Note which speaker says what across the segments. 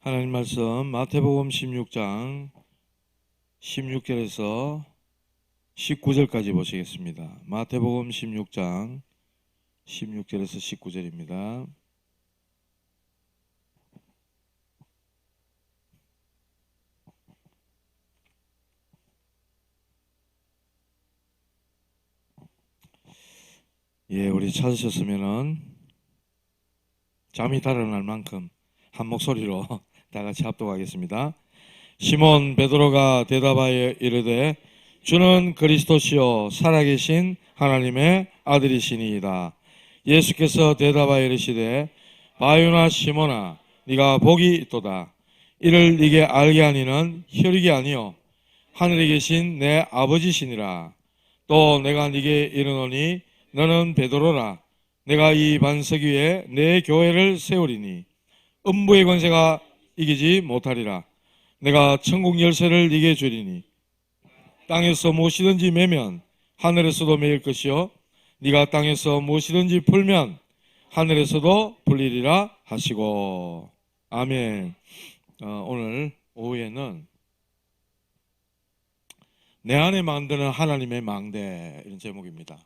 Speaker 1: 하나님 말씀 마태복음 16장 16절에서 19절까지 보시겠습니다. 마태복음 16장 16절에서 19절입니다. 우리 찾으셨으면은 잠이 달아날 만큼 한 목소리로 다 같이 합독하겠습니다. 시몬 베드로가 대답하여 이르되 주는 그리스도시요 살아계신 하나님의 아들이시니이다. 예수께서 대답하여 이르시되 바요나 시몬아 네가 복이 있도다. 이를 네게 알게 하니는 혈육이 아니요 하늘에 계신 내 아버지시니라. 또 내가 네게 이르노니 너는 베드로라. 내가 이 반석 위에 내 교회를 세우리니 음부의 권세가 이기지 못하리라. 내가 천국 열쇠를 네게 주리니 땅에서 무엇이든지 매면 하늘에서도 매일 것이요 네가 땅에서 무엇이든지 풀면 하늘에서도 풀리리라 하시고. 아멘. 오늘 오후에는 내 안에 만드는 하나님의 망대, 이런 제목입니다.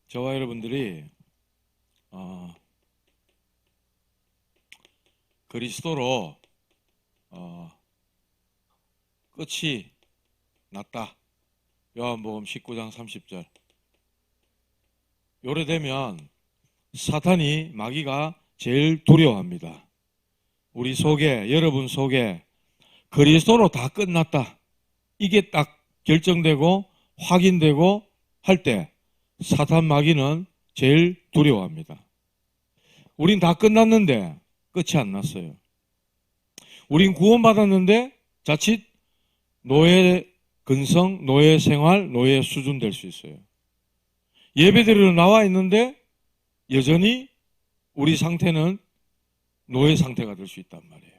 Speaker 1: 저와 여러분들이 그리스도로 끝이 났다. 요한복음 19장 30절. 요래 되면 사탄이, 마귀가 제일 두려워합니다. 우리 속에, 여러분 속에 그리스도로 다 끝났다, 이게 딱 결정되고 확인되고 할 때 사탄, 마귀는 제일 두려워합니다. 우린 다 끝났는데 끝이 안 났어요. 우린 구원받았는데 자칫 노예 근성, 노예 생활, 노예 수준 될 수 있어요. 예배드리러 나와 있는데 여전히 우리 상태는 노예 상태가 될 수 있단 말이에요.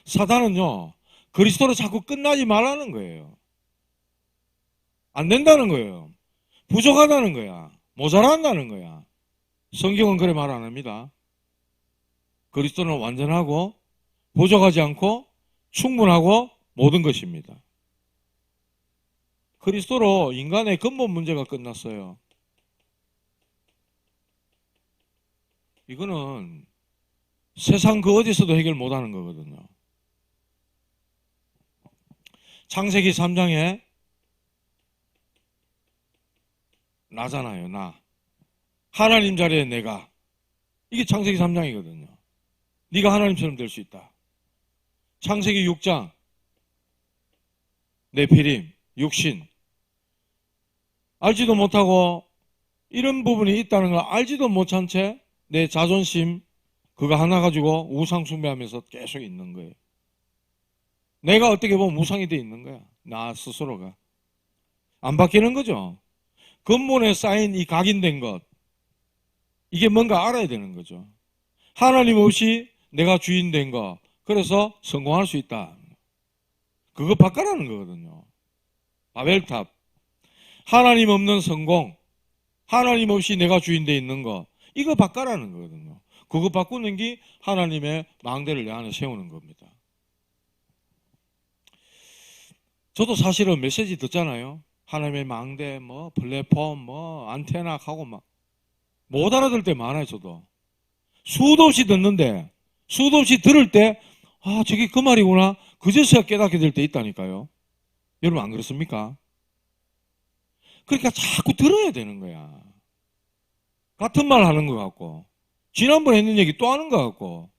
Speaker 1: 사단은요, 그리스도로 자꾸 끝나지 말라는 거예요. 안 된다는 거예요. 부족하다는 거야. 모자란다는 거야. 성경은 그래 말 안 합니다. 그리스도는 완전하고 부족하지 않고 충분하고 모든 것입니다. 그리스도로 인간의 근본 문제가 끝났어요. 이거는 세상 그 어디서도 해결 못하는 거거든요. 창세기 3장에 나잖아요. 나. 하나님 자리에 내가. 이게 창세기 3장이거든요. 네가 하나님처럼 될 수 있다. 창세기 6장 네피림, 육신. 알지도 못하고 이런 부분이 있다는 걸 알지도 못한 채 내 자존심 그거 하나 가지고 우상 숭배하면서 계속 있는 거예요. 내가 어떻게 보면 우상이 돼 있는 거야. 나 스스로가. 안 바뀌는 거죠. 근본에 쌓인 이 각인된 것, 이게 뭔가 알아야 되는 거죠. 하나님 없이 내가 주인 된 거, 그래서 성공할 수 있다. 그거 바꿔라는 거거든요. 바벨탑. 하나님 없는 성공, 하나님 없이 내가 주인 돼 있는 거, 이거 바꿔라는 거거든요. 그거 바꾸는 게 하나님의 망대를 내 안에 세우는 겁니다. 저도 사실은 메시지 듣잖아요. 하나님의 망대, 플랫폼, 안테나 하고 못 알아들 때 많아요, 저도. 수도 없이 듣는데, 수도 없이 들을 때, 저게 그 말이구나. 그제서야 깨닫게 될 때 있다니까요. 여러분 안 그렇습니까? 그러니까 자꾸 들어야 되는 거야. 같은 말 하는 것 같고, 지난번에 했는 얘기 또 하는 것 같고,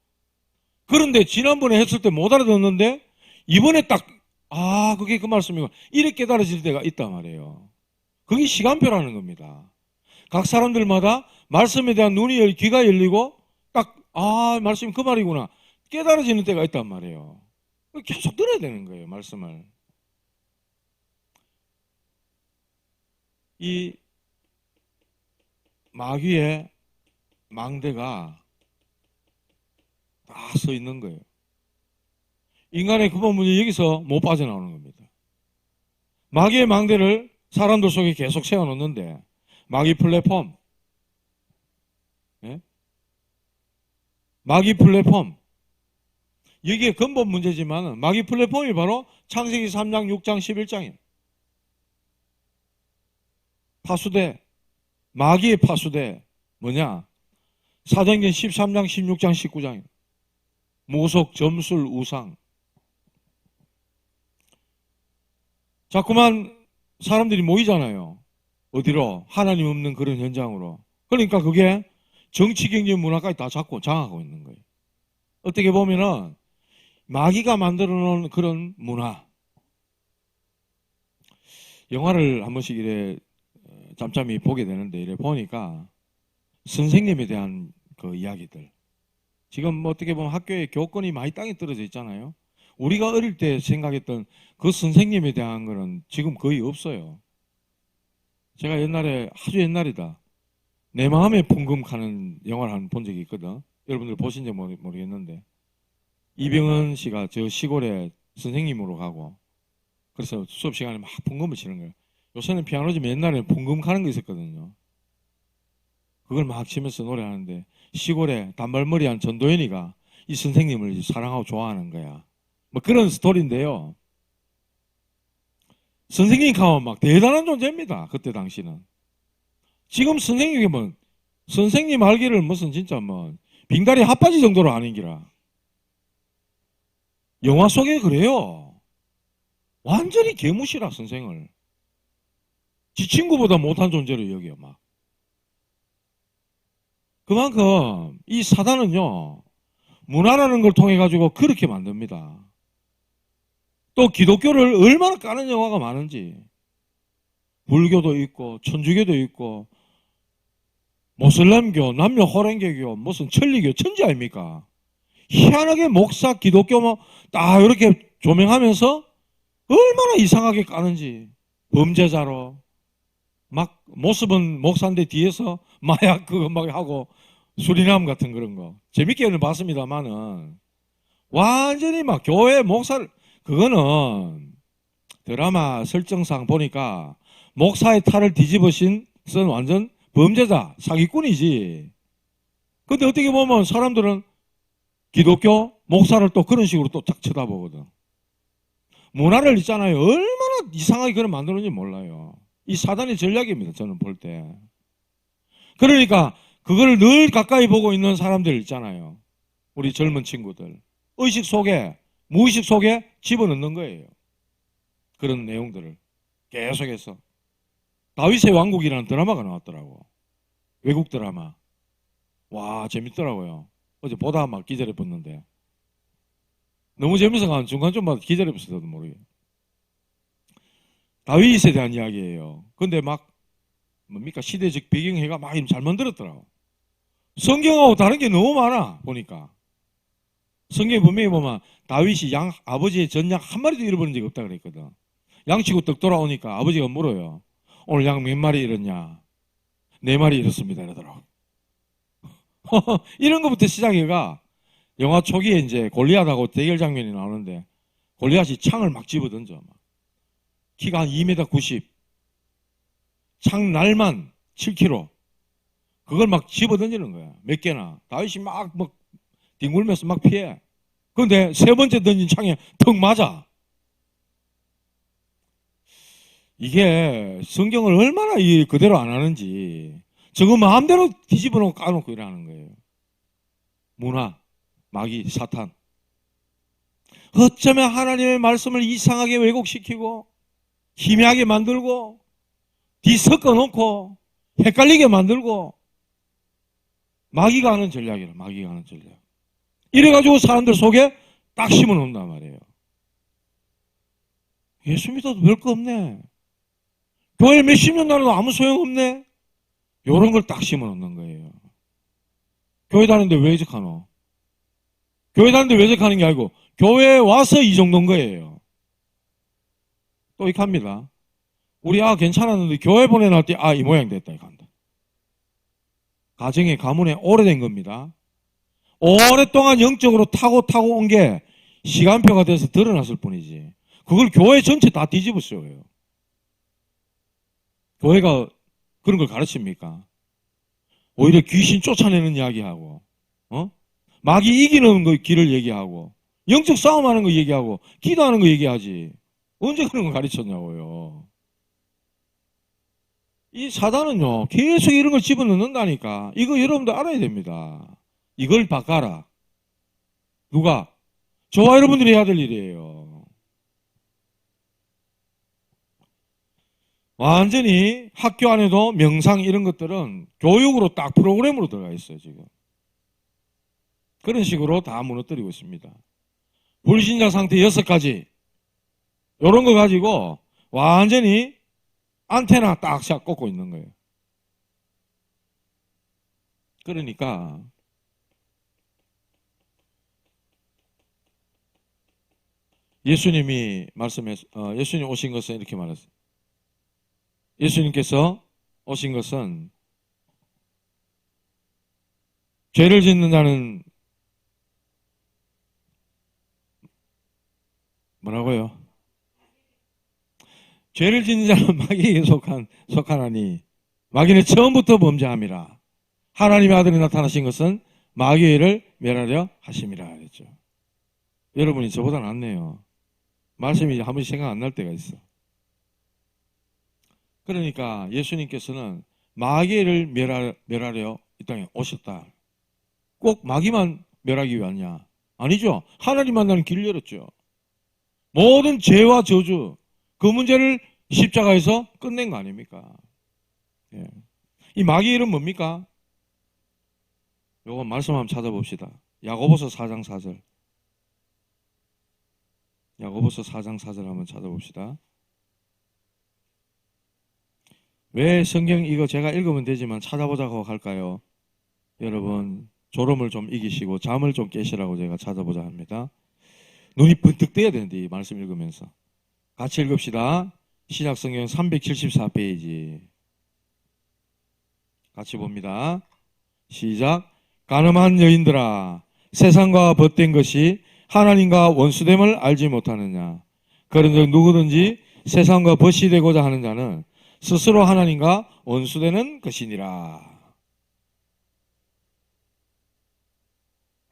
Speaker 1: 그런데 지난번에 했을 때 못 알아듣는데, 이번에 딱, 그게 그 말씀이고, 이렇게 깨달아질 때가 있단 말이에요. 그게 시간표라는 겁니다. 각 사람들마다 말씀에 대한 눈이 열리고 귀가 열리고 딱 말씀이 그 말이구나 깨달아지는 때가 있단 말이에요. 계속 들어야 되는 거예요, 말씀을. 이 마귀의 망대가 다 서 있는 거예요. 인간의 근본 문제 여기서 못 빠져나오는 겁니다. 마귀의 망대를 사람들 속에 계속 세워놓는데 마귀 플랫폼, 예? 마귀 플랫폼, 여기에 근본 문제지만 마귀 플랫폼이 바로 창세기 3장, 6장, 11장이에요. 파수대, 마귀의 파수대 뭐냐? 사도행전 13장, 16장, 19장이에요. 모속, 점술, 우상. 자꾸만 사람들이 모이잖아요. 어디로? 하나님 없는 그런 현장으로. 그러니까 그게 정치, 경제, 문화까지 다 잡고 장악하고 있는 거예요. 어떻게 보면은 마귀가 만들어 놓은 그런 문화. 영화를 한 번씩 이래 잠잠히 보게 되는데 이래 보니까 선생님에 대한 그 이야기들. 지금 뭐 어떻게 보면 학교에 교권이 많이 땅에 떨어져 있잖아요. 우리가 어릴 때 생각했던 그 선생님에 대한 거는 지금 거의 없어요. 제가 옛날에, 아주 옛날이다, 내 마음에 풍금하는 영화를 한 번 본 적이 있거든. 여러분들 보신지 모르겠는데 이병헌 씨가 저 시골에 선생님으로 가고 그래서 수업 시간에 막 풍금을 치는 거예요. 요새는 피아노지만 옛날에는 풍금 가는 거 있었거든요. 그걸 막 치면서 노래하는데 시골에 단발머리한 전도연이가 이 선생님을 사랑하고 좋아하는 거야. 뭐 그런 스토리인데요. 선생님이 가면 막 대단한 존재입니다. 그때 당시는. 지금 선생님이 뭐 선생님 알기를 무슨 진짜 뭐 빙다리 핫바지 정도로 아는 기라. 영화 속에 그래요. 완전히 개무시라 선생을. 지 친구보다 못한 존재로 여겨요 막. 그만큼 이 사단은요 문화라는 걸 통해 가지고 그렇게 만듭니다. 또 기독교를 얼마나 까는 영화가 많은지. 불교도 있고 천주교도 있고 모슬렘교, 남녀 호랭개교, 무슨 천리교, 천지 아닙니까? 희한하게 목사, 기독교 뭐 딱 이렇게 조명하면서 얼마나 이상하게 까는지. 범죄자로 막 모습은 목사인데 뒤에서 마약 그거 막 하고 수리남 같은 그런 거 재밌게는 봤습니다만은 완전히 막 교회 목사를, 그거는 드라마 설정상 보니까 목사의 탈을 뒤집으신 선 완전 범죄자, 사기꾼이지. 근데 어떻게 보면 사람들은 기독교 목사를 또 그런 식으로 또 딱 쳐다보거든. 문화를 있잖아요. 얼마나 이상하게 그걸 만드는지 몰라요. 이 사단의 전략입니다. 저는 볼 때. 그러니까 그걸 늘 가까이 보고 있는 사람들 있잖아요. 우리 젊은 친구들. 의식 속에, 무의식 속에 집어넣는 거예요. 그런 내용들을 계속해서. 다윗의 왕국이라는 드라마가 나왔더라고. 외국 드라마. 와, 재밌더라고요. 어제 보다 막 기절해 붙는데. 너무 재밌어서 중간좀 봐도 기절해 붙어도 모르겠어요. 다윗에 대한 이야기예요. 근데 막 뭡니까 시대적 배경해가 막 잘 만들었더라고. 성경하고 다른 게 너무 많아 보니까. 성경에 분명히 보면 다윗이 아버지의 전양 한 마리도 잃어버린 적이 없다 그랬거든. 양치고 떡 돌아오니까 아버지가 물어요. 오늘 양 몇 마리 잃었냐? 4마리 잃었습니다 이러더라고. 이런 것부터 시작해가 영화 초기에 이제 골리앗하고 대결 장면이 나오는데 골리앗이 창을 막 집어던져. 키가 한 2m 90. 창 날만 7kg. 그걸 막 집어던지는 거야. 몇 개나. 다윗이 막 뒹굴면서 막 피해. 그런데 3번째 던진 창에 턱 맞아. 이게 성경을 얼마나 그대로 안 하는지. 저거 마음대로 뒤집어 놓고 까놓고 이러는 거예요. 문화, 마귀, 사탄. 어쩌면 하나님의 말씀을 이상하게 왜곡시키고 희미하게 만들고 뒤섞어 놓고 헷갈리게 만들고 마귀가 하는 전략이라. 마귀가 하는 전략. 이래가지고 사람들 속에 딱 심어 놓는단 말이에요. 예수 믿어도 별거 없네. 교회 몇십 년 다녀도 아무 소용없네. 이런 걸 딱 심어 놓는 거예요. 교회 다니는데 왜 적하노? 교회 다니는데 왜 적하는 게 아니고 교회에 와서 이 정도인 거예요. 또 이렇게 합니다. 우리 괜찮았는데 교회 보내놨을 때 이 모양 됐다 이거 한다. 가정의 가문에 오래된 겁니다. 오랫동안 영적으로 타고 온 게 시간표가 돼서 드러났을 뿐이지. 그걸 교회 전체 다 뒤집어 씌워요. 교회가 그런 걸 가르칩니까? 오히려 귀신 쫓아내는 이야기하고, 마귀 이기는 거 길을 얘기하고, 영적 싸움하는 거 얘기하고, 기도하는 거 얘기하지. 언제 그런 거 가르쳤냐고요. 이 사단은요, 계속 이런 걸 집어넣는다니까. 이거 여러분들 알아야 됩니다. 이걸 바꿔라. 누가? 저와 여러분들이 해야 될 일이에요. 완전히 학교 안에도 명상 이런 것들은 교육으로 딱 프로그램으로 들어가 있어요, 지금. 그런 식으로 다 무너뜨리고 있습니다. 불신자 상태 6가지. 이런 거 가지고 완전히 안테나 딱샷 꽂고 있는 거예요. 그러니까 예수님이 예수님 오신 것은 이렇게 말했어요. 예수님께서 오신 것은 죄를 짓는 자는 뭐라고요? 죄를 짓는 자는 마귀에게 속하나니 마귀는 처음부터 범죄함이라. 하나님의 아들이 나타나신 것은 마귀를 멸하려 하심이라 그랬죠. 여러분이 저보다 낫네요. 말씀이 한 번씩 생각 안 날 때가 있어. 그러니까 예수님께서는 마귀를 멸하려 이 땅에 오셨다. 꼭 마귀만 멸하기 위하냐? 아니죠. 하나님 만나는 길을 열었죠. 모든 죄와 저주, 그 문제를 십자가에서 끝낸 거 아닙니까? 예. 이 마귀 이름 뭡니까? 요거 말씀 한번 찾아봅시다. 야고보서 4장 4절. 야고보서 4장 4절 한번 찾아봅시다. 왜 성경 이거 제가 읽으면 되지만 찾아보자고 할까요? 여러분 졸음을 좀 이기시고 잠을 좀 깨시라고 제가 찾아보자 합니다. 눈이 번뜩 떠야 되는데 이 말씀 읽으면서 같이 읽읍시다. 신약성경 374페이지 같이 봅니다. 시작. 가늠한 여인들아 세상과 벗된 것이 하나님과 원수됨을 알지 못하느냐. 그런즉 누구든지 세상과 벗이 되고자 하는 자는 스스로 하나님과 원수되는 것이니라.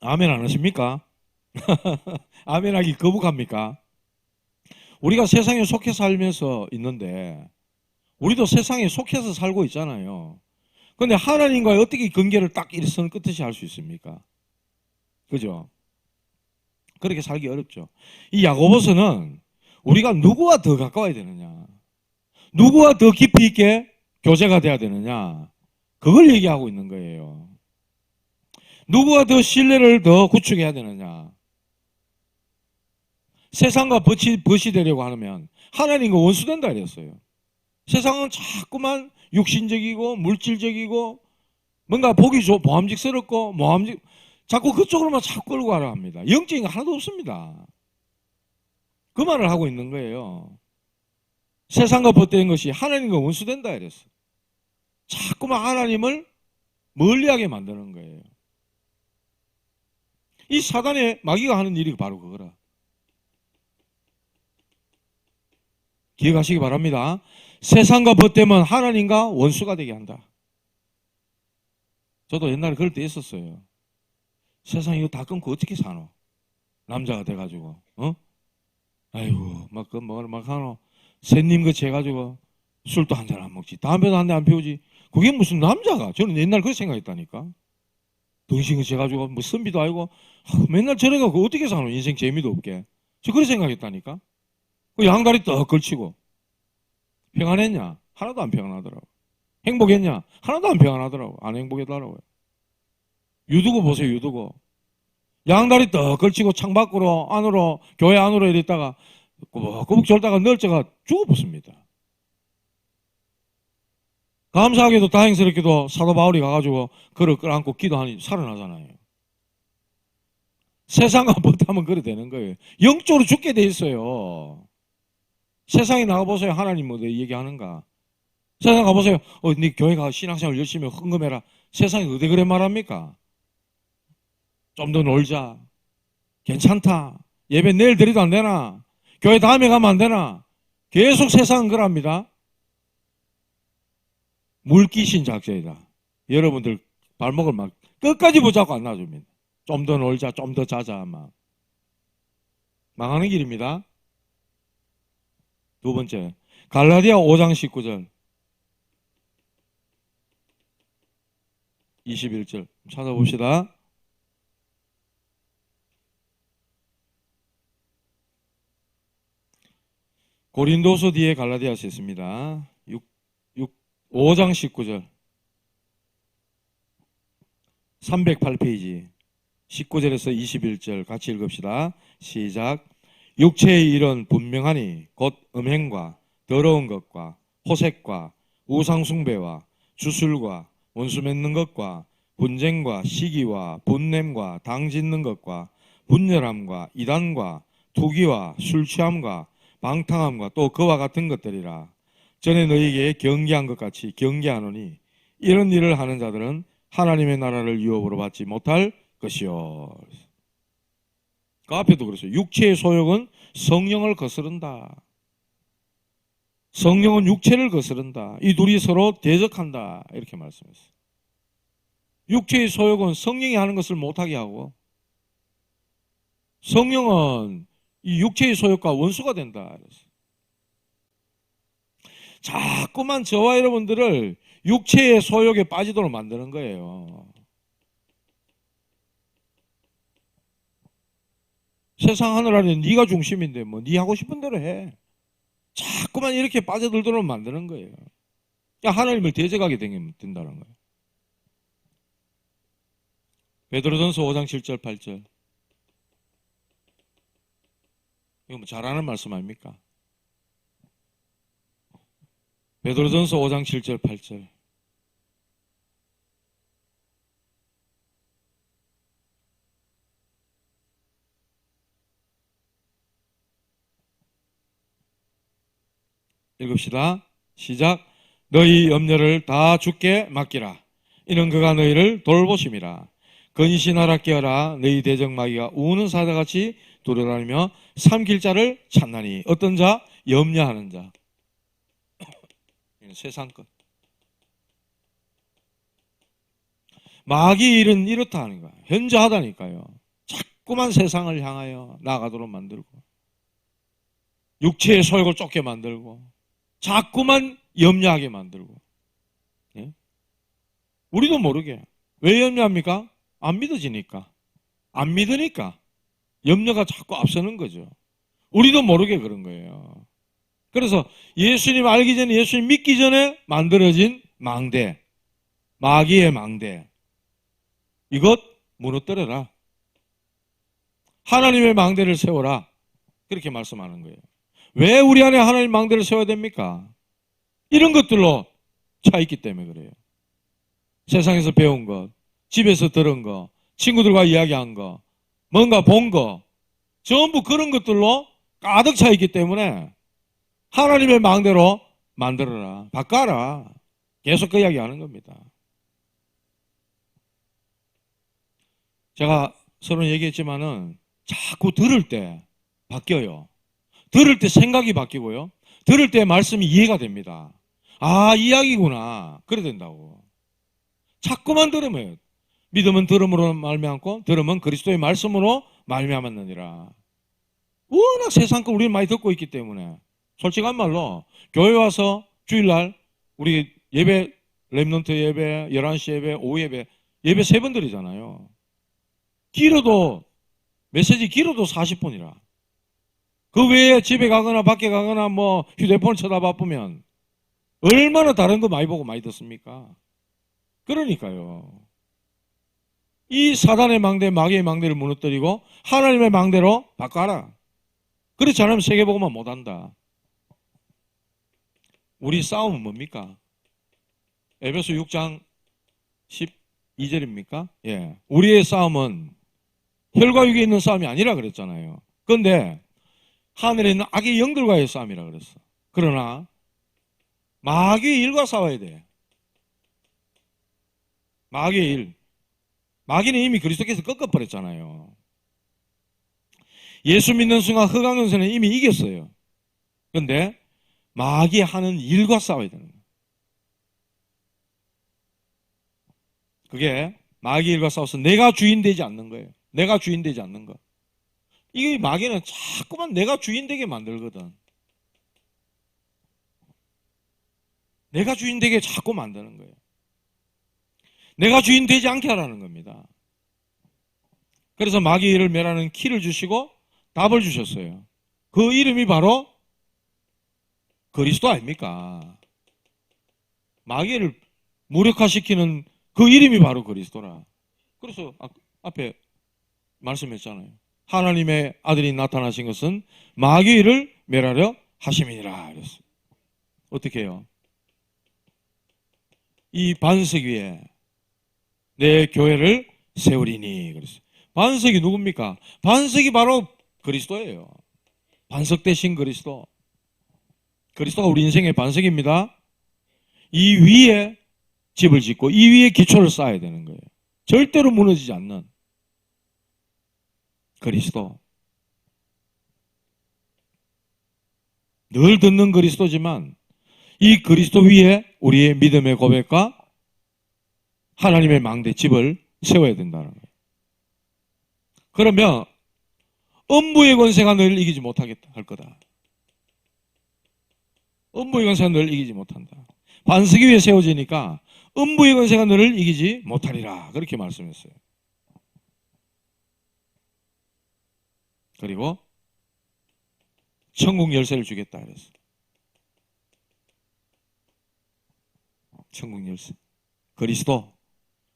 Speaker 1: 아멘 안 하십니까? 아멘하기 거북합니까? 우리가 세상에 속해 살면서 있는데 우리도 세상에 속해서 살고 있잖아요. 그런데 하나님과 어떻게 관계를 딱 일선 끝없이 할 수 있습니까? 그죠? 그렇게 살기 어렵죠. 이 야고보서는 우리가 누구와 더 가까워야 되느냐, 누구와 더 깊이 있게 교제가 돼야 되느냐, 그걸 얘기하고 있는 거예요. 누구와 더 신뢰를 더 구축해야 되느냐. 세상과 벗이 되려고 하면 하나님과 원수된다 이랬어요. 세상은 자꾸만 육신적이고 물질적이고 뭔가 보기 보암직스럽고 자꾸 그쪽으로만 자꾸 끌고 가려 합니다. 영적인 거 하나도 없습니다. 그 말을 하고 있는 거예요. 세상과 벗된 것이 하나님과 원수된다 이랬어요. 자꾸만 하나님을 멀리하게 만드는 거예요. 이 사단의 마귀가 하는 일이 바로 그거라. 기억하시기 바랍니다. 세상과 벗되면 하나님과 원수가 되게 한다. 저도 옛날에 그럴 때 있었어요. 세상 이거 다 끊고 어떻게 사노? 남자가 돼가지고, 아이고, 막 하노? 새님 그 재가지고 술도 한 잔 안 먹지. 담배도 한 대 안 피우지. 그게 무슨 남자가? 저는 옛날 그렇게 생각했다니까. 덩신이 재가지고 뭐 선비도 아니고 맨날 저래가고 어떻게 사노? 인생 재미도 없게. 저 그렇게 생각했다니까. 그 양다리 떡 걸치고. 평안했냐? 하나도 안 평안하더라고. 행복했냐? 하나도 안 평안하더라고. 안 행복하더라고요. 유두고 보세요, 유두고. 양다리 떡 걸치고 창밖으로, 안으로, 교회 안으로 이랬다가, 꼬북꼬북 졸다가 널쩍가 죽어붙습니다. 감사하게도 다행스럽게도 사도 바울이 가가지고 그를 끌어안고 기도하니 살아나잖아요. 세상과 못하면 그래 되는 거예요. 영적으로 죽게 돼 있어요. 세상에 나가보세요. 하나님 뭐 얘기하는가? 세상 가보세요. 네 교회가 신앙생활 열심히 헌금해라. 세상에 어디 그래 말합니까? 좀 더 놀자. 괜찮다. 예배 내일 드려도 안 되나? 교회 다음에 가면 안 되나? 계속 세상은 그럽니다. 물귀신 작전이다. 여러분들 발목을 막 끝까지 붙잡고 안 놔줍니다. 좀 더 놀자, 좀 더 자자, 막. 망하는 길입니다. 두 번째, 갈라디아 5장 19절, 21절 찾아봅시다. 고린도서 뒤에 갈라디아서 있습니다. 5장 19절 308페이지 19절에서 21절 같이 읽읍시다. 시작. 육체의 일은 분명하니 곧 음행과 더러운 것과 호색과 우상숭배와 주술과 원수 맺는 것과 분쟁과 시기와 분냄과 당짓는 것과 분열함과 이단과 투기와 술취함과 방탕함과 또 그와 같은 것들이라. 전에 너희에게 경계한 것 같이 경계하노니 이런 일을 하는 자들은 하나님의 나라를 유업으로 받지 못할 것이요. 그 앞에도 그랬어요. 육체의 소욕은 성령을 거스른다. 성령은 육체를 거스른다. 이 둘이 서로 대적한다. 이렇게 말씀했어요. 육체의 소욕은 성령이 하는 것을 못하게 하고, 성령은 이 육체의 소욕과 원수가 된다. 자꾸만 저와 여러분들을 육체의 소욕에 빠지도록 만드는 거예요. 세상 하늘 아래 네가 중심인데 뭐 네 하고 싶은 대로 해. 자꾸만 이렇게 빠져들도록 만드는 거예요. 그러니까 하나님을 대적하게 된다는 거예요. 베드로전서 5장 7절 8절. 이거 뭐 잘하는 말씀 아닙니까? 베드로전서 5장 7절 8절. 읽읍시다. 시작. 너희 염려를 다 주께 맡기라. 이는 그가 너희를 돌보심이라. 근신하라 깨어라. 너희 대적마귀가 우는 사자같이 돌아다니며 삼킬 자를 찾나니. 어떤 자? 염려하는 자. 세상 것. 마귀 일은 이렇다 하는 거야. 현저하다니까요. 자꾸만 세상을 향하여 나가도록 만들고, 육체의 소욕을 쫓게 만들고, 자꾸만 염려하게 만들고. 예? 우리도 모르게. 왜 염려합니까? 안 믿어지니까. 안 믿으니까 염려가 자꾸 앞서는 거죠. 우리도 모르게 그런 거예요. 그래서 예수님 알기 전에, 예수님 믿기 전에 만들어진 망대, 마귀의 망대, 이것 무너뜨려라. 하나님의 망대를 세워라. 그렇게 말씀하는 거예요. 왜 우리 안에 하나님 망대를 세워야 됩니까? 이런 것들로 차 있기 때문에 그래요. 세상에서 배운 것, 집에서 들은 거, 친구들과 이야기한 거, 뭔가 본 거, 전부 그런 것들로 가득 차 있기 때문에 하나님의 망대로 만들어라. 바꿔라. 계속 그 이야기 하는 겁니다. 제가 서로 얘기했지만은 자꾸 들을 때 바뀌어요. 들을 때 생각이 바뀌고요. 들을 때 말씀이 이해가 됩니다. 아, 이야기구나. 그래 된다고. 자꾸만 들으면 믿음은 들음으로 말미암고 들음은 그리스도의 말씀으로 말미암았느니라. 워낙 세상 거 우리는 많이 듣고 있기 때문에 솔직한 말로 교회 와서 주일날 우리 예배, 렘넌트 예배, 11시 예배, 오후 예배 3번 드리잖아요. 길어도 메시지 길어도 40분이라. 그 외에 집에 가거나 밖에 가거나 뭐 휴대폰 쳐다봐보면 얼마나 다른 거 많이 보고 많이 듣습니까? 그러니까요. 이 사단의 망대, 마귀의 망대를 무너뜨리고 하나님의 망대로 바꿔라. 그렇지 않으면 세계복음만 못한다. 우리 싸움은 뭡니까? 에베소 6장 12절입니까? 예. 우리의 싸움은 혈과 육에 있는 싸움이 아니라 그랬잖아요. 그런데 하늘에 있는 악의 영들과의 싸움이라 그랬어. 그러나 마귀의 일과 싸워야 돼. 마귀의 일. 마귀는 이미 그리스도께서 꺾어버렸잖아요. 예수 믿는 순간 흑암연세는 이미 이겼어요. 그런데 마귀 하는 일과 싸워야 되는 거예요. 그게 마귀 일과 싸워서 내가 주인 되지 않는 거예요. 내가 주인 되지 않는 거. 이게 마귀는 자꾸만 내가 주인 되게 만들거든. 내가 주인 되게 자꾸 만드는 거예요. 내가 주인 되지 않게 하라는 겁니다. 그래서 마귀를 멸하는 키를 주시고 답을 주셨어요. 그 이름이 바로 그리스도 아닙니까? 마귀를 무력화시키는 그 이름이 바로 그리스도라. 그래서 앞에 말씀했잖아요. 하나님의 아들이 나타나신 것은 마귀를 멸하려 하심이니라. 그랬어요. 어떻게 해요? 이 반석 위에 내 교회를 세우리니. 그랬어요. 반석이 누굽니까? 반석이 바로 그리스도예요. 반석 대신 그리스도. 그리스도가 우리 인생의 반석입니다. 이 위에 집을 짓고 이 위에 기초를 쌓아야 되는 거예요. 절대로 무너지지 않는 그리스도. 늘 듣는 그리스도지만 이 그리스도 위에 우리의 믿음의 고백과 하나님의 망대 집을 세워야 된다는 거예요. 그러면 음부의 권세가 널 이기지 못하겠다 할 거다. 음부의 권세가 널 이기지 못한다. 반석 위에 세워지니까 음부의 권세가 너를 이기지 못하리라. 그렇게 말씀했어요. 그리고 천국 열쇠를 주겠다 그랬어요. 천국 열쇠. 그리스도.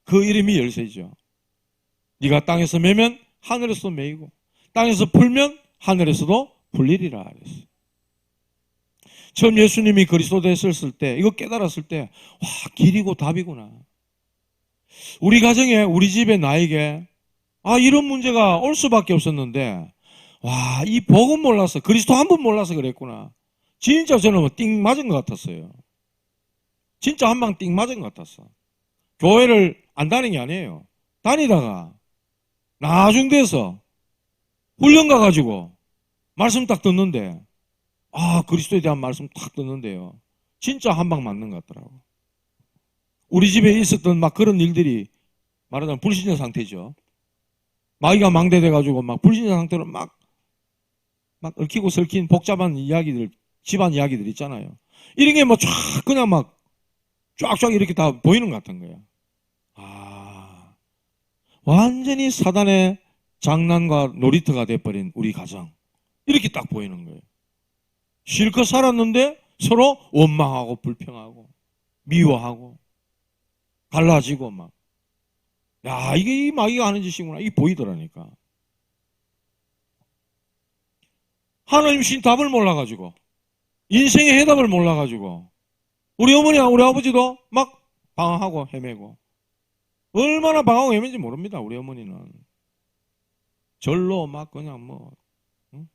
Speaker 1: 그 이름이 열쇠죠. 네가 땅에서 매면 하늘에서도 매이고 땅에서 풀면 하늘에서도 풀리리라 그랬어요. 처음 예수님이 그리스도 됐을 때 이거 깨달았을 때 와, 길이고 답이구나. 우리 가정에 우리 집에 나에게 이런 문제가 올 수밖에 없었는데 와, 이 복음 몰라서 그리스도 한 분 몰라서 그랬구나. 진짜 저는 띵 맞은 것 같았어요. 진짜 한 방 띵 맞은 것 같았어. 교회를 안 다니는 게 아니에요. 다니다가 나중 돼서 훈련 가가지고 말씀 딱 듣는데 그리스도에 대한 말씀 딱 듣는데요. 진짜 한 방 맞는 것 같더라고. 우리 집에 있었던 막 그런 일들이 말하자면 불신자 상태죠. 마귀가 망대돼가지고 막 불신자 상태로 막 얽히고 설킨 복잡한 이야기들, 집안 이야기들 있잖아요. 이런 게 뭐 쫙 그냥 막 쫙쫙 이렇게 다 보이는 것 같은 거예요. 완전히 사단의 장난과 놀이터가 돼버린 우리 가정. 이렇게 딱 보이는 거예요. 실컷 살았는데 서로 원망하고 불평하고 미워하고 갈라지고 막. 야, 이게 이 마귀가 하는 짓이구나. 이게 보이더라니까. 하나님 신 답을 몰라가지고 인생의 해답을 몰라가지고 우리 어머니와 우리 아버지도 막 방황하고 헤매고 얼마나 방황하고 헤매는지 모릅니다. 우리 어머니는 절로 막 그냥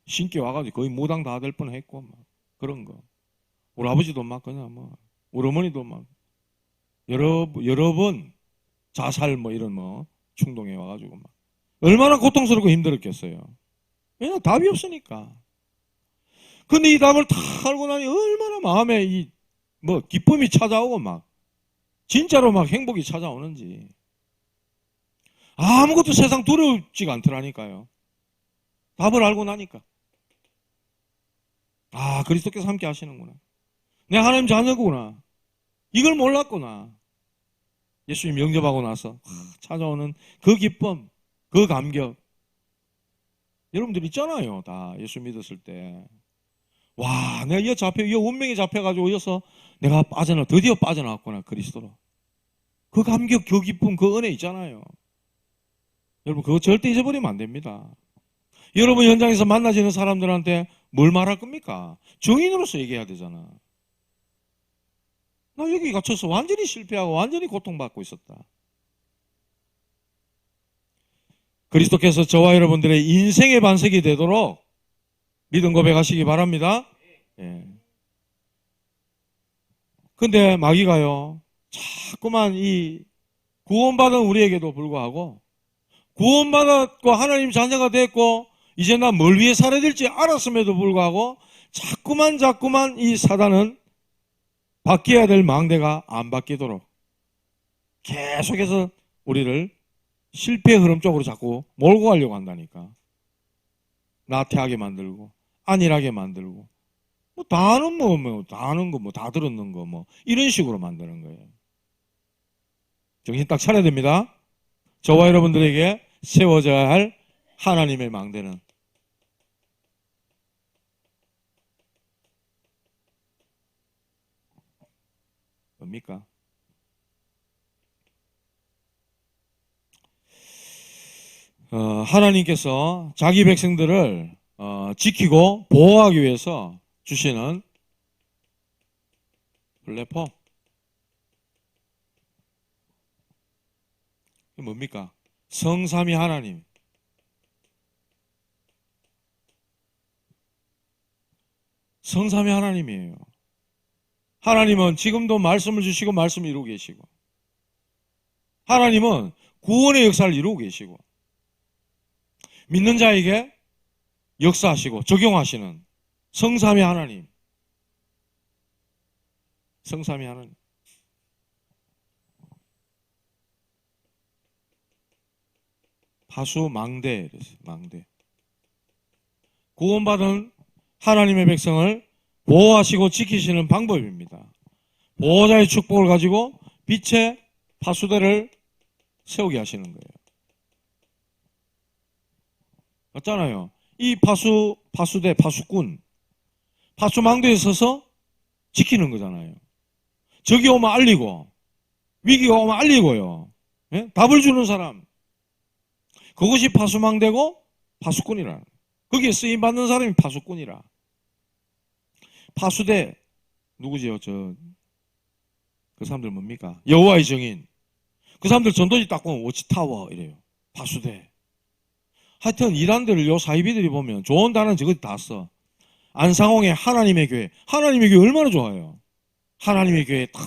Speaker 1: 신께 와가지고 거의 무당 다 될 뻔했고 막 그런 거. 우리 아버지도 막 그냥 우리 어머니도 막 여러 번 자살 이런 충동에 와가지고 막 얼마나 고통스럽고 힘들었겠어요. 왜냐면 답이 없으니까. 근데 이 답을 다 알고 나니 얼마나 마음에 기쁨이 찾아오고 막 진짜로 막 행복이 찾아오는지. 아무것도 세상 두렵지가 않더라니까요. 답을 알고 나니까. 그리스도께서 함께 하시는구나. 내가 하나님 자녀구나. 이걸 몰랐구나. 예수님 영접하고 나서 찾아오는 그 기쁨, 그 감격. 여러분들 있잖아요. 다 예수 믿었을 때. 와, 내가 이 운명에 잡혀가지고 여기서 내가 드디어 빠져나왔구나. 그리스도로. 그 감격, 그 기쁨, 그 은혜 있잖아요. 여러분 그거 절대 잊어버리면 안 됩니다. 여러분 현장에서 만나지는 사람들한테 뭘 말할 겁니까? 증인으로서 얘기해야 되잖아. 나 여기 갇혀서 완전히 실패하고 완전히 고통받고 있었다. 그리스도께서 저와 여러분들의 인생의 반석이 되도록 믿음 고백하시기 바랍니다. 예. 근데 마귀가요, 자꾸만 이 구원받은 우리에게도 불구하고, 구원받았고 하나님 자녀가 됐고 이제 나 뭘 위해 살아야 될지 알았음에도 불구하고 자꾸만 이 사단은 바뀌어야 될 망대가 안 바뀌도록 계속해서 우리를 실패의 흐름 쪽으로 자꾸 몰고 가려고 한다니까. 나태하게 만들고 안일하게 만들고 다 아는 다 아는 거 다 들었는 거 이런 식으로 만드는 거예요. 정신 딱 차려야 됩니다. 저와 여러분들에게 세워져야 할 하나님의 망대는 뭡니까? 하나님께서 자기 백성들을 지키고 보호하기 위해서 주시는 플랫폼. 뭡니까? 성삼위 하나님. 성삼위 하나님이에요. 하나님은 지금도 말씀을 주시고 말씀을 이루고 계시고, 하나님은 구원의 역사를 이루고 계시고, 믿는 자에게 역사하시고 적용하시는 성삼위 하나님. 성삼위 하나님. 파수 망대, 망대. 구원받은 하나님의 백성을 보호하시고 지키시는 방법입니다. 보호자의 축복을 가지고 빛의 파수대를 세우게 하시는 거예요. 맞잖아요. 이 파수대, 파수꾼, 파수망대에 서서 지키는 거잖아요. 적이 오면 알리고, 위기가 오면 알리고요. 예? 답을 주는 사람. 그것이 파수망대고 파수꾼이라. 거기에 쓰임받는 사람이 파수꾼이라. 파수대, 누구지요? 그 사람들 뭡니까? 여호와의 증인. 그 사람들 전도지 딱 보면 워치타워, 이래요. 파수대. 하여튼 이란들을 요 사이비들이 보면 좋은 단어는 저거 다 써. 안상홍의 하나님의 교회. 하나님의 교회 얼마나 좋아요. 하나님의 교회 탁.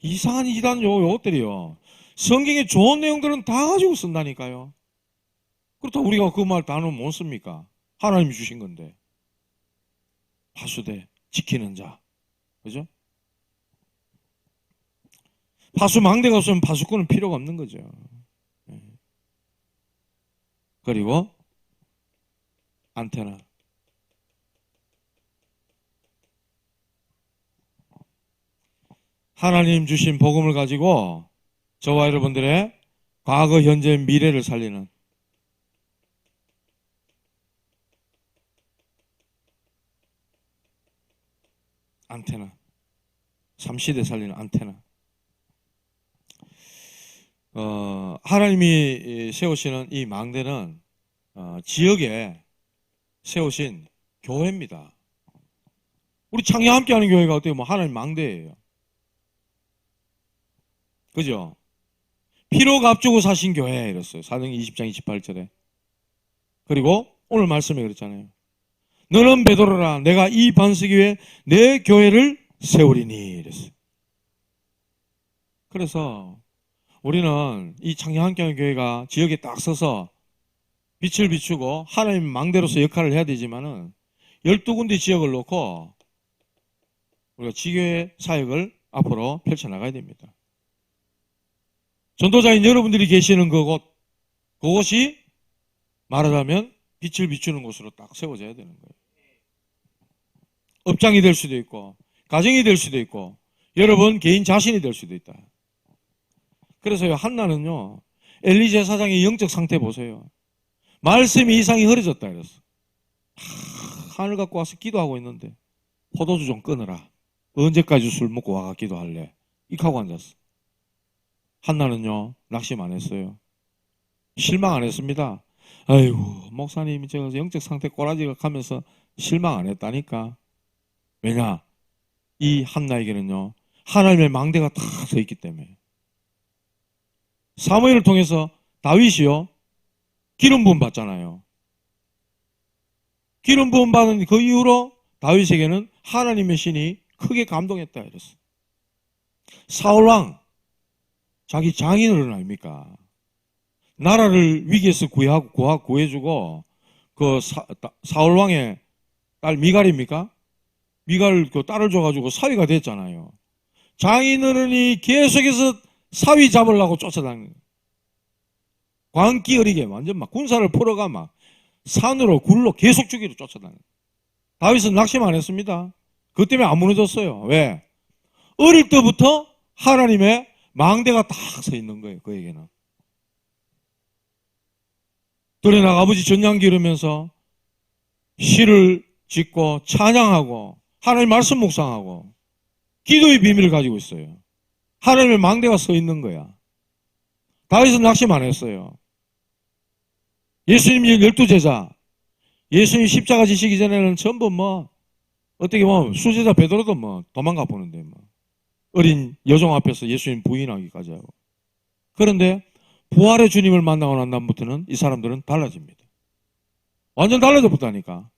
Speaker 1: 이상한 이단 요것들이요. 성경에 좋은 내용들은 다 가지고 쓴다니까요. 그렇다고 우리가 그 말 단어는 못 씁니까? 하나님이 주신 건데. 파수대, 지키는 자. 그죠? 파수망대가 없으면 파수꾼은 필요가 없는 거죠. 그리고 안테나. 하나님 주신 복음을 가지고 저와 여러분들의 과거, 현재, 미래를 살리는 안테나. 3시대 살리는 안테나. 하나님이 세우시는 이 망대는 지역에 세우신 교회입니다. 우리 창녕 함께하는 교회가 어때요? 하나님 망대예요. 그죠? 피로 값주고 사신 교회 이랬어요. 사도행전 20장 28절에. 그리고 오늘 말씀에 그랬잖아요. 너는 베드로라, 내가 이 반석 위에 내 교회를 세우리니 이랬어요. 그래서 우리는 이 창녕 함께하는 교회가 지역에 딱 서서 빛을 비추고 하나님 망대로서 역할을 해야 되지만은 12군데 지역을 놓고 우리가 지교회 사역을 앞으로 펼쳐나가야 됩니다. 전도자인 여러분들이 계시는 그곳이 말하자면 빛을 비추는 곳으로 딱 세워져야 되는 거예요. 업장이 될 수도 있고 가정이 될 수도 있고 여러분 개인 자신이 될 수도 있다. 그래서요, 한나는요, 엘리 제사장의 영적 상태 보세요. 말씀이 이상이 흐려졌다 그랬어. 하늘 갖고 와서 기도하고 있는데 포도주 좀 끊어라. 언제까지 술 먹고 와가 기도할래? 이렇게 하고 앉았어. 한나는요, 낙심 안 했어요. 실망 안 했습니다. 아이고, 목사님이 저 영적 상태 꼬라지가 가면서 실망 안 했다니까. 왜냐? 이 한나에게는요, 하나님의 망대가 다 서 있기 때문에. 사무엘을 통해서 다윗이요, 기름 부음 받잖아요. 기름 부음 받은 그 이후로 다윗에게는 하나님의 신이 크게 감동했다 이랬어. 사울왕 자기 장인어른 아닙니까? 나라를 위기에서 구해주고 그 사울왕의 딸 미갈입니까? 미갈 그 딸을 줘가지고 사위가 됐잖아요. 장인어른이 계속해서 사위 잡으려고 쫓아다니는 거예요. 광기 어리게 완전 막 군사를 풀어가 막 산으로 굴로 계속 죽이러 쫓아다니는 거예요. 다윗은 낙심 안 했습니다. 그것 때문에 안 무너졌어요. 왜? 어릴 때부터 하나님의 망대가 딱 서 있는 거예요. 그에게는. 들여나가 아버지 전향기 이러면서 시를 짓고 찬양하고 하나님 말씀 묵상하고 기도의 비밀을 가지고 있어요. 하나님의 망대가 서 있는 거야. 다윗은 낙심 안 했어요. 예수님 12제자, 예수님 십자가 지시기 전에는 전부 뭐 어떻게 보면 수제자 베드로도 뭐 도망가 보는데 뭐 어린 여종 앞에서 예수님 부인하기까지 하고. 그런데 부활의 주님을 만나고 난 다음부터는 이 사람들은 달라집니다. 완전 달라져 붙다니까.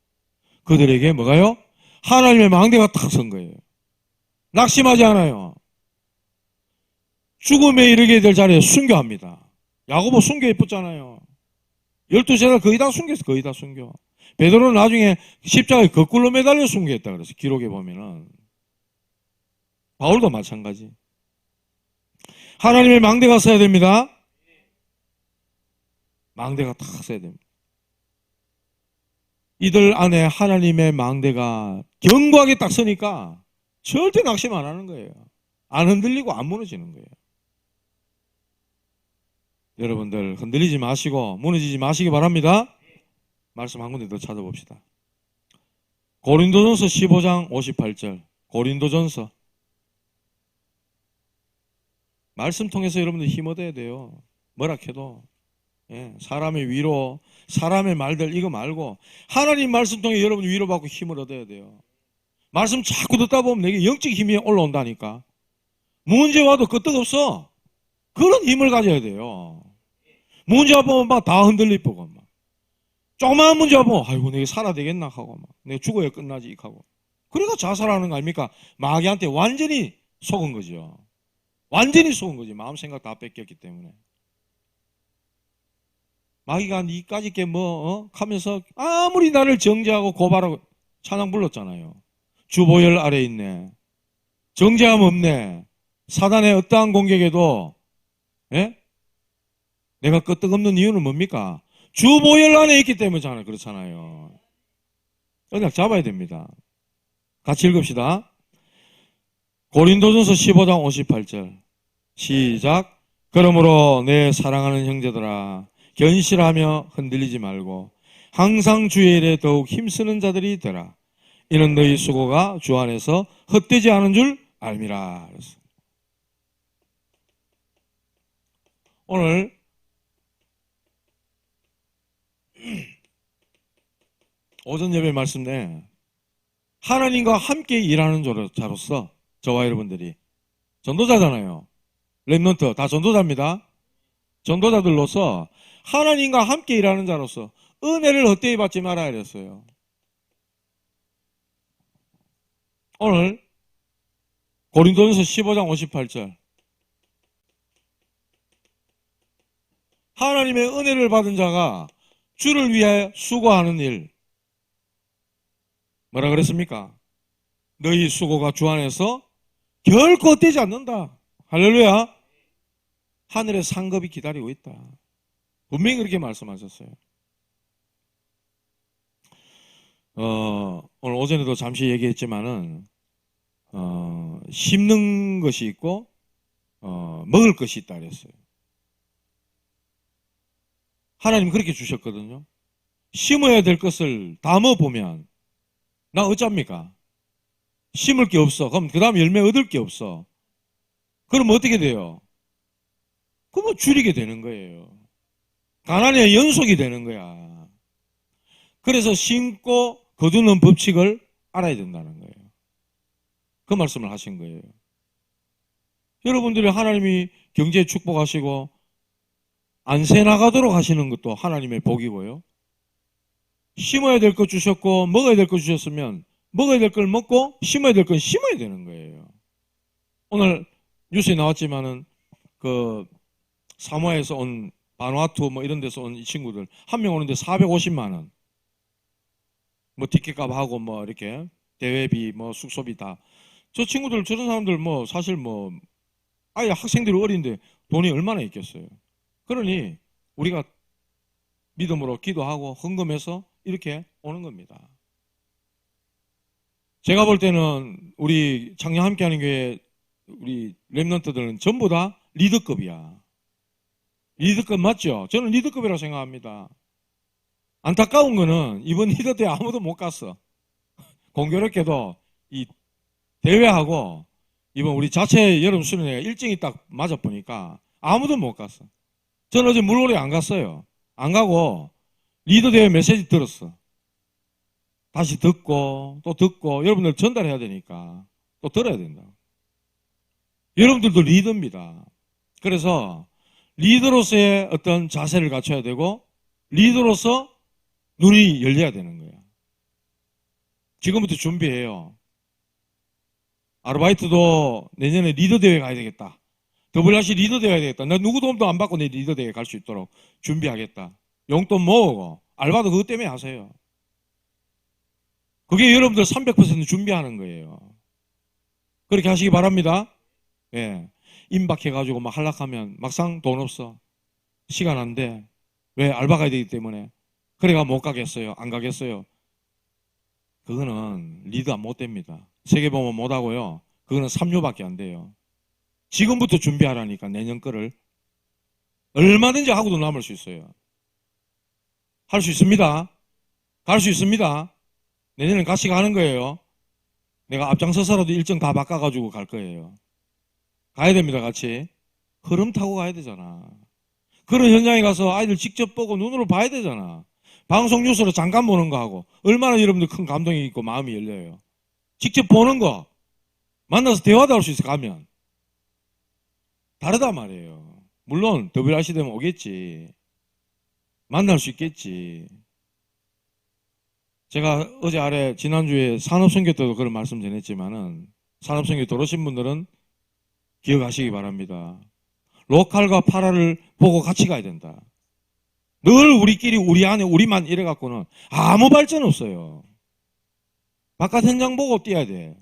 Speaker 1: 그들에게 뭐가요? 하나님의 망대가 딱 선 거예요. 낙심하지 않아요. 죽음에 이르게 될 자리에 순교합니다. 야고보 순교에 붙잖아요. 12제자 거의 다 순교했어. 거의 다 순교. 베드로는 나중에 십자가에 거꾸로 매달려 순교했다 그래서 기록에 보면은. 바울도 마찬가지. 하나님의 망대가 서야 됩니다. 망대가 딱 서야 됩니다. 이들 안에 하나님의 망대가 견고하게 딱 서니까 절대 낙심 안 하는 거예요. 안 흔들리고 안 무너지는 거예요. 여러분들 흔들리지 마시고 무너지지 마시기 바랍니다. 말씀 한 군데 더 찾아봅시다. 고린도전서 15장 58절. 고린도전서. 말씀 통해서 여러분들 힘 얻어야 돼요. 뭐라 해도. 예, 사람의 위로, 사람의 말들 이거 말고 하나님 말씀 통해 여러분 위로받고 힘을 얻어야 돼요. 말씀 자꾸 듣다 보면 내게 영적 힘이 올라온다니까. 문제 와도 끄떡없어. 그런 힘을 가져야 돼요. 문제 와보면 막 다 흔들릴 거고 막. 조그마한 문제 와보면 아이고 내가 살아야 되겠나 하고 막 내가 죽어야 끝나지 하고. 그러니까 자살하는 거 아닙니까? 마귀한테 완전히 속은 거죠. 완전히 속은 거지. 마음 생각 다 뺏겼기 때문에. 마귀가 니까지 게 하면서 아무리 나를 정죄하고 고발하고 찬양 불렀잖아요. 주보혈 아래 있네. 정죄함 없네. 사단의 어떠한 공격에도 예? 내가 끄떡없는 이유는 뭡니까? 주보혈 안에 있기 때문이잖아요. 그렇잖아요. 언약 잡아야 됩니다. 같이 읽읍시다. 고린도전서 15장 58절 시작. 그러므로 내 사랑하는 형제들아 견실하며 흔들리지 말고 항상 주의 일에 더욱 힘쓰는 자들이 되라. 이는 너희 수고가 주 안에서 헛되지 않은 줄 알미라. 오늘 오전 예배 말씀 내 하나님과 함께 일하는 자로서 저와 여러분들이 전도자잖아요. 렘넌트 다 전도자입니다. 전도자들로서 하나님과 함께 일하는 자로서 은혜를 헛되이 받지 말아야 했어요. 오늘 고린도전서 15장 58절 하나님의 은혜를 받은 자가 주를 위하여 수고하는 일 뭐라 그랬습니까? 너희 수고가 주 안에서 결코 헛되지 않는다. 할렐루야. 하늘에 상급이 기다리고 있다. 분명히 그렇게 말씀하셨어요. 오늘 오전에도 잠시 얘기했지만은 심는 것이 있고 먹을 것이 있다 그랬어요. 하나님 그렇게 주셨거든요. 심어야 될 것을 담아보면 나 어쩝니까? 심을 게 없어. 그럼 그 다음 열매 얻을 게 없어. 그럼 어떻게 돼요? 그러면 줄이게 되는 거예요. 가난의 연속이 되는 거야. 그래서 심고 거두는 법칙을 알아야 된다는 거예요. 그 말씀을 하신 거예요. 여러분들이 하나님이 경제에 축복하시고 안새 나가도록 하시는 것도 하나님의 복이고요. 심어야 될 것 주셨고 먹어야 될 것 주셨으면 먹어야 될 걸 먹고 심어야 될 건 심어야 되는 거예요. 오늘 뉴스에 나왔지만은 그 사모아에서 온 바누아투 뭐 이런 데서 온 이 친구들 한 명 오는데 450만 원. 뭐 티켓값 하고 뭐 이렇게 대회비 뭐 숙소비 다. 저 친구들 저런 사람들 뭐 사실 뭐 아예 학생들이 어린데 돈이 얼마나 있겠어요. 그러니 우리가 믿음으로 기도하고 헌금해서 이렇게 오는 겁니다. 제가 볼 때는 우리 창녕 함께하는 교회 우리 랩런트들은 전부 다 리더급이야. 리더급 맞죠? 저는 리더급이라고 생각합니다. 안타까운 거는 이번 리더 때 아무도 못 갔어. 공교롭게도 이 대회하고 이번 우리 자체 여름 수련회가 일정이 딱 맞아 보니까 아무도 못 갔어. 저는 어제 물놀이 안 갔어요. 안 가고 리더 대회 메시지 들었어. 다시 듣고 또 듣고 여러분들 전달해야 되니까 또 들어야 된다. 여러분들도 리더입니다. 그래서 리더로서의 어떤 자세를 갖춰야 되고 리더로서 눈이 열려야 되는 거예요. 지금부터 준비해요. 아르바이트도 내년에 리더 대회 가야 되겠다. WRC 리더 대회 가야 되겠다. 나 누구 도움도 안 받고 내 리더 대회 갈 수 있도록 준비하겠다. 용돈 모으고 알바도 그것 때문에 하세요. 그게 여러분들 300% 준비하는 거예요. 그렇게 하시기 바랍니다. 예. 임박해가지고 막 한락하면 막상 돈 없어. 시간 안 돼. 왜? 알바 가야 되기 때문에. 그래가 못 가겠어요. 안 가겠어요. 그거는 리더 못 됩니다. 세계보험 못 하고요. 그거는 3료밖에 안 돼요. 지금부터 준비하라니까 내년 거를. 얼마든지 하고도 남을 수 있어요. 할 수 있습니다. 갈 수 있습니다. 내년엔 같이 가는 거예요. 내가 앞장서서라도 일정 다 바꿔가지고 갈 거예요. 가야 됩니다, 같이. 흐름 타고 가야 되잖아. 그런 현장에 가서 아이들 직접 보고 눈으로 봐야 되잖아. 방송 뉴스로 잠깐 보는 거 하고 얼마나 여러분들 큰 감동이 있고 마음이 열려요. 직접 보는 거 만나서 대화도 할 수 있어. 가면 다르단 말이에요. 물론 WRC 되면 오겠지. 만날 수 있겠지. 제가 어제 아래 지난주에 산업선교 때도 그런 말씀 전했지만은 산업선교 들어오신 분들은 기억하시기 바랍니다. 로컬과 파라를 보고 같이 가야 된다. 늘 우리끼리 우리 안에 우리만 이래갖고는 아무 발전 없어요. 바깥 현장 보고 뛰어야 돼.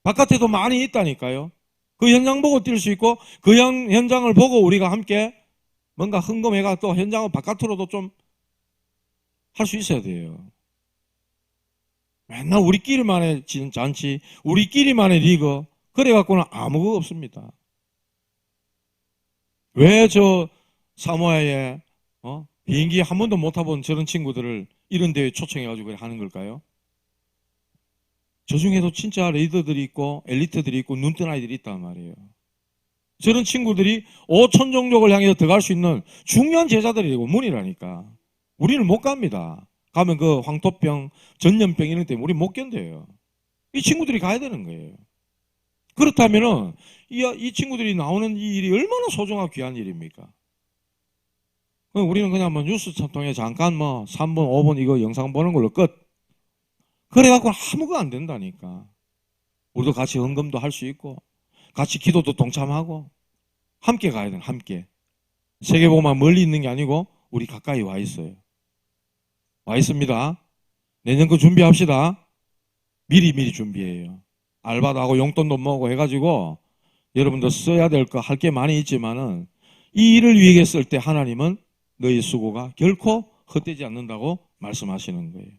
Speaker 1: 바깥에도 많이 있다니까요. 그 현장 보고 뛸 수 있고 그 현장을 보고 우리가 함께 뭔가 흥금해가 또 현장을 바깥으로도 좀 할 수 있어야 돼요. 맨날 우리끼리만의 잔치, 우리끼리만의 리그 그래갖고는 아무것도 없습니다. 왜 저 사모아에 비행기 한 번도 못 타본 저런 친구들을 이런 데에 초청해가지고 하는 걸까요? 저 중에도 진짜 리더들이 있고 엘리트들이 있고 눈뜬 아이들이 있단 말이에요. 저런 친구들이 5천 종족을 향해서 들어갈 수 있는 중요한 제자들이고 문이라니까. 우리는 못 갑니다. 가면 그 황토병, 전염병 이런 때문에 우리 못 견뎌요. 이 친구들이 가야 되는 거예요. 그렇다면은 이 친구들이 나오는 이 일이 얼마나 소중하고 귀한 일입니까? 우리는 그냥 뭐 뉴스 통해 잠깐 뭐 3분, 5분 이거 영상 보는 걸로 끝. 그래갖고 아무것도 안 된다니까. 우리도 같이 헌금도 할 수 있고 같이 기도도 동참하고 함께 가야 돼요. 함께. 세계보고만 멀리 있는 게 아니고 우리 가까이 와 있어요. 와 있습니다. 내년 거 준비합시다. 미리 준비해요. 알바도 하고 용돈도 모으고 해가지고 여러분들 써야 될 거 할 게 많이 있지만은 이 일을 위해 쓸 때 하나님은 너희 수고가 결코 헛되지 않는다고 말씀하시는 거예요.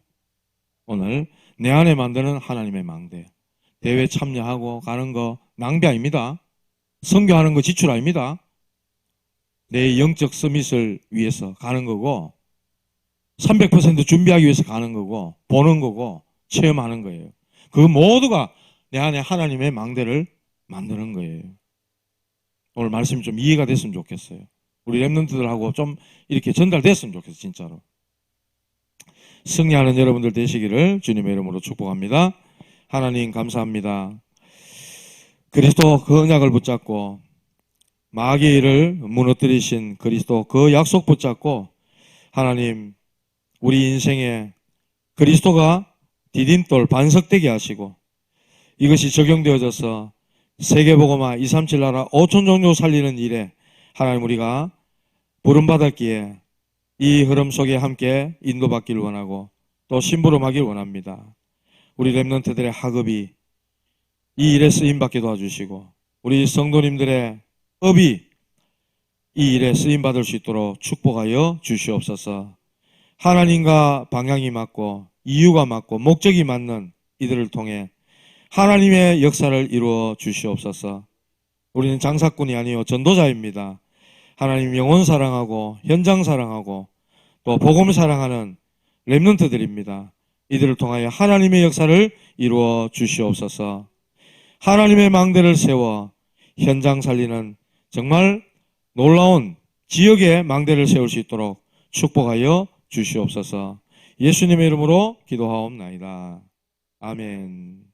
Speaker 1: 오늘 내 안에 만드는 하나님의 망대. 대회 참여하고 가는 거 낭비 아닙니다. 선교하는 거 지출 아닙니다. 내 영적 서밋을 위해서 가는 거고 300% 준비하기 위해서 가는 거고 보는 거고 체험하는 거예요. 그 모두가 내 안에 하나님의 망대를 만드는 거예요. 오늘 말씀이 좀 이해가 됐으면 좋겠어요. 우리 랩런트들하고 좀 이렇게 전달됐으면 좋겠어요. 진짜로. 승리하는 여러분들 되시기를 주님의 이름으로 축복합니다. 하나님 감사합니다. 그리스도 그 언약을 붙잡고 마귀를 무너뜨리신 그리스도 그 약속 붙잡고 하나님 우리 인생에 그리스도가 디딤돌 반석되게 하시고 이것이 적용되어져서 세계복음화 237 나라 5천 종족 살리는 일에 하나님 우리가 부름받았기에 이 흐름 속에 함께 인도받기를 원하고 또 심부름하기를 원합니다. 우리 렘넌트들의 학업이 이 일에 쓰임받게 도와주시고 우리 성도님들의 업이 이 일에 쓰임받을 수 있도록 축복하여 주시옵소서. 하나님과 방향이 맞고 이유가 맞고 목적이 맞는 이들을 통해 하나님의 역사를 이루어 주시옵소서. 우리는 장사꾼이 아니요 전도자입니다. 하나님 영혼 사랑하고 현장 사랑하고 또 복음 사랑하는 렘넌트들입니다. 이들을 통하여 하나님의 역사를 이루어 주시옵소서. 하나님의 망대를 세워 현장 살리는 정말 놀라운 지역의 망대를 세울 수 있도록 축복하여 주시옵소서. 예수님의 이름으로 기도하옵나이다. 아멘.